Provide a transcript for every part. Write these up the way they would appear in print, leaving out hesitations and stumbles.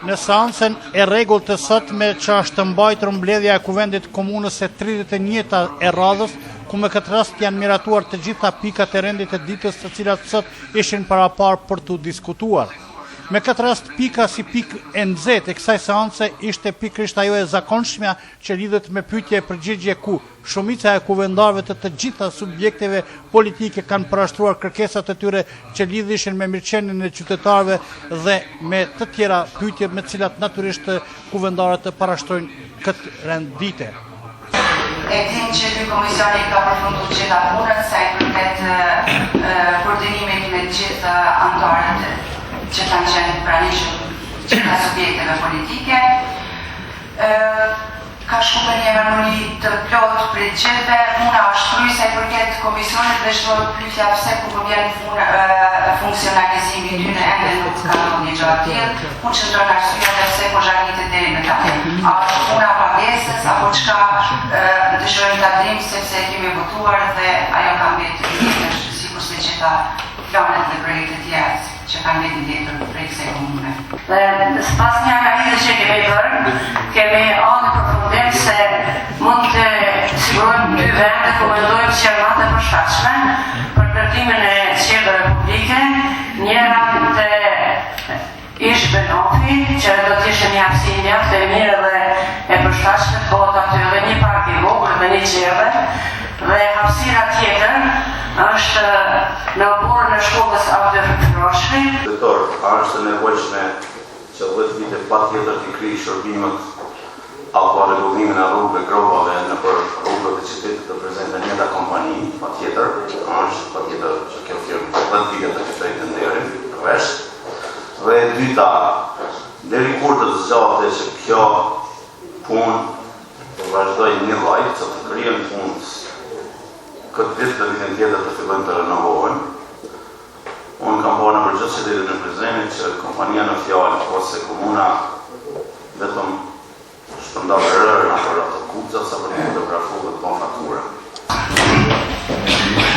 Në seancën e rregullt të sotme që është mbajtur mbledhja e Kuvendit të Komunës së 31-ta e radhës, ku me këtë rast janë miratuar të gjitha pikat e rendit të ditës, të cilat sot ishin parapar për të diskutuar. Me këtë rast pika si pikë e nxehtë e kësaj seance ishte pikërisht ajo e zakonshmja që lidhet me pyetje e përgjigje ku shumica e kuvendarëve të gjitha subjekteve politike kanë parashtruar kërkesat e tyre që lidhishin me mirëqenien e qytetarëve dhe me të tjera pyetje me të cilat natyrisht kuvendarët të parashtrojnë këtë rendite. E dim që ky komisioni ka përfunduar gjitha punët sa i përket koordinimit me të gjithë anëtarët që kanë qenë pranishëm gjitha subjekteve politike. Ka shkuar një harmoni të plotë për gjithë. Puna është kryesa sa i përket komisionit dhe shtohet pyetja pse kur vjen funksionalizimi i tyre ende nuk ka ndonjë gjë të tillë. Ku çndron arsyeja dhe pse po zhagnitet deri më tani? A puna pagesës apo çka dëshirojmë ta dimë sepse kemi votuar dhe ajo ka mbetur tjetër sikur se gjitha planet dhe projekte tjera që kanë mbetur tjetër prej kësaj komune. Dhe sipas një analize që kemi bërë, kemi ardhur në përfundim se mund të sigurojmë dy vende ku mendojmë që janë më të përshtatshme për ndërtimin e qeverisë publike, njëra te ish Benofi, që do të ishte një hapësirë mjaft e mirë dhe e përshtatshme, bëhet aty edhe një park i vogël dhe një qeve, dhe hapësira tjetër është në oborën e shkollës Avder Roshri. Është e nevojshme që 10 vite patjetër të krijë shërbimet apo rregullimin e rrugëve grovave në për rrugët e qytetit të prezente njëta kompani, patjetër, është patjetër që kjo firmë 10 vite të ketë nderin rresh. Dhe e dyta, deri kur të zgjatet që kjo punë të vazhdojë një lloj, që të krijen punë këtë vit dhe vitin tjetër të fillojnë të renovohen. Unë kam bërë në përgjithësi deri në prezent që kompania në fjalë ose komuna vetëm shpërndar rërë në për ato kuxat sa për të fotografuar dhe të bën faktura.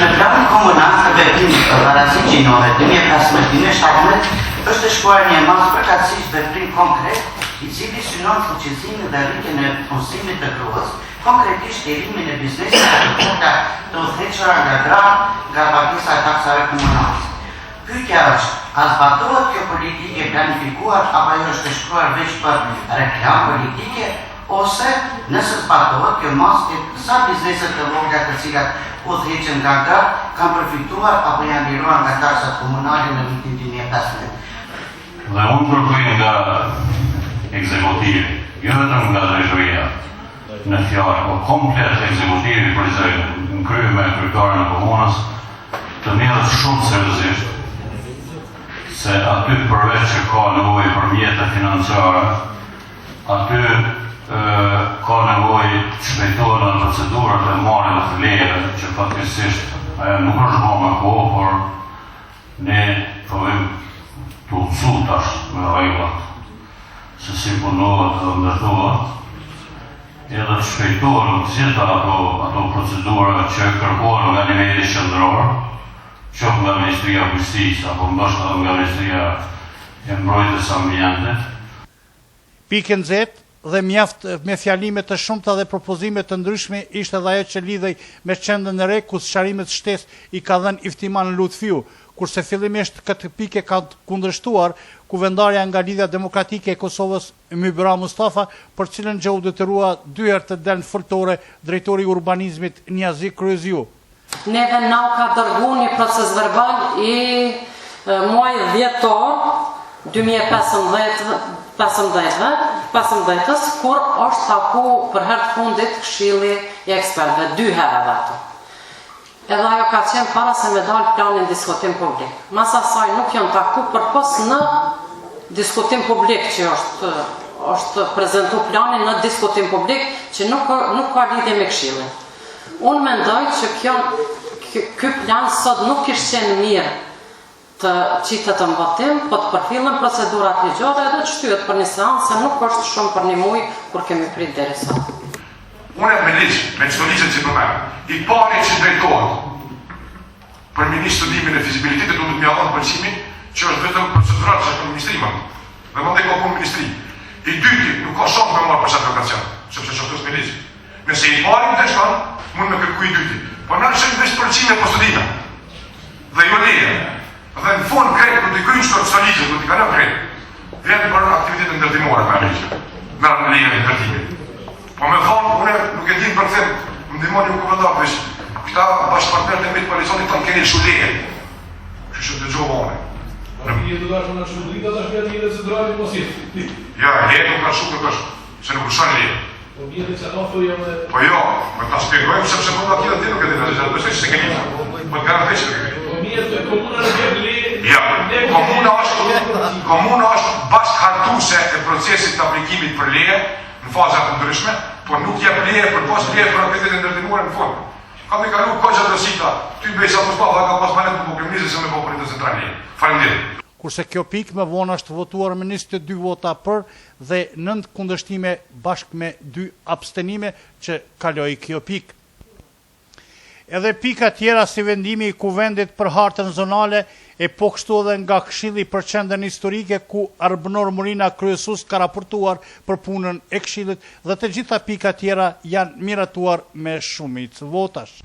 Në planin komunal të veprim barazi gjinore 2015-2017 është shkruar një mas përkatësisht veprim konkret i cili synon fuqizimin dhe rritjen e punësimit të gruas, konkretisht lirimin e biznesit të punta të udhëhequra nga gran nga pagesa e taksave komunale. Pyetja është, a zbatohet kjo politike planifikuar apo ajo është shkruar veç për reklam politike, ose nëse zbatohet kjo masë sa bizneset të vogla të cilat udhëheqen nga gran kanë përfituar apo janë liruar nga taksat komunale në vitin 2015. Dhe unë kërkoj nga ekzekutivi, jo vetëm nga drejtoria, në fjalë, po komplet ekzekutivi në krye me kryetarën e komunës, të merret shumë seriozisht, se aty përveç që ka nevojë për mjete financiare, aty ka nevojë të shpejtohen në procedurat e marrjes të lejeve, që fatkeqësisht ajo nuk është bërë me kohë, por ne provojmë të udhësu tash me rregullat se si punohet dhe ndërtohet, edhe të shpejtohen të gjitha ato procedura që kërkohen nga nivelli qendror, qoftë nga Ministria e Justisë apo ndoshta nga Ministria e Mbrojtjes Ambiente. Pikë nxehtë dhe mjaft me fjalime të shumta dhe propozime të ndryshme ishte edhe ajo që lidhej me qendrën e re ku sqarimet shtesë i ka dhënë Iftiman Lutfiu, kurse fillimisht këtë pikë ka kundërshtuar kuvendarja nga Lidhja Demokratike e Kosovës Mybra Mustafa, për cilën gjë u detyrua 2 herë të dalë fërtore drejtori i urbanizmit Niazi Kryeziu. Neve na u ka dërgu një proces verbal i muaj dhjetor 2015-ës, kur është taku për herë të fundit Këshilli i ekspertëve 2 herë vetë. Edhe ajo ka qenë para se me dalë planin diskutim publik. Mas asaj nuk janë taku përpos në diskutim publik që është prezentu planin në diskutim publik që nuk ka lidhje me Këshillin. Unë mendoj që ky plan sot nuk ishte qenë mirë të qitet të mbatim, po të përfillën procedurat ligjore edhe të shtyhet për një seancë, se nuk është shumë për një muaj kur kemi prit deri sot. Unë me ligj, me çdo ligj që përmend, i pari që drejtohet për ministrimin e fizibilitetit do të më jallon përcimin që është vetëm procedurat që për ministrimin. Dhe më ndaj ka punë ministri. I dyti, nuk ka shumë me marrë për qatë lokacion, sepse që është me ligjë. Nëse i pari më të shkanë, mund me kërku i dyti. Po në shumë 20% po studime. Dhe jo leje. Dhe në fund krejt, kur t'i kryjnë shtorë së ligjë, kur t'i kalem krejt, vjetë për aktivitetin ndërtimore me ligjë. Me leje në ndërtimit. Po me thonë, une nuk e din për them, më ndimoni më këvëndat, veç, këta bashkëpartnerët e mitë koalicionit tonë keni shu leje. Kështë të gjohë vone. Ja, leje nuk ka shumë të kështë, se nuk ushan leje. Po jo, me ta shpjegojmë sepse mund atje nuk e dinë, besoj që se keni. Po garantoj që keni. Ja, komuna është bashkëhartuese e procesit të aplikimit për leje në faza të ndryshme, po nuk jep leje për pas leje për aktivitetin ndërtimore në fund. Kam i kalu koqa të sita, ty bejsa të shpa, dhe ka pas manet për kriminalizë se me po për të central leje. Faleminderit. Kurse kjo pikë më vonë është votuar me 22 vota për dhe 9 kundërshtime bashkë me 2 abstenime që kaloi kjo pikë. Edhe pika tjera si vendimi i kuvendit për hartën zonale e po kështu edhe nga Këshilli për qendrën historike ku Arbënor Murina kryesues ka raportuar për punën e Këshillit dhe të gjitha pika tjera janë miratuar me shumicë votash.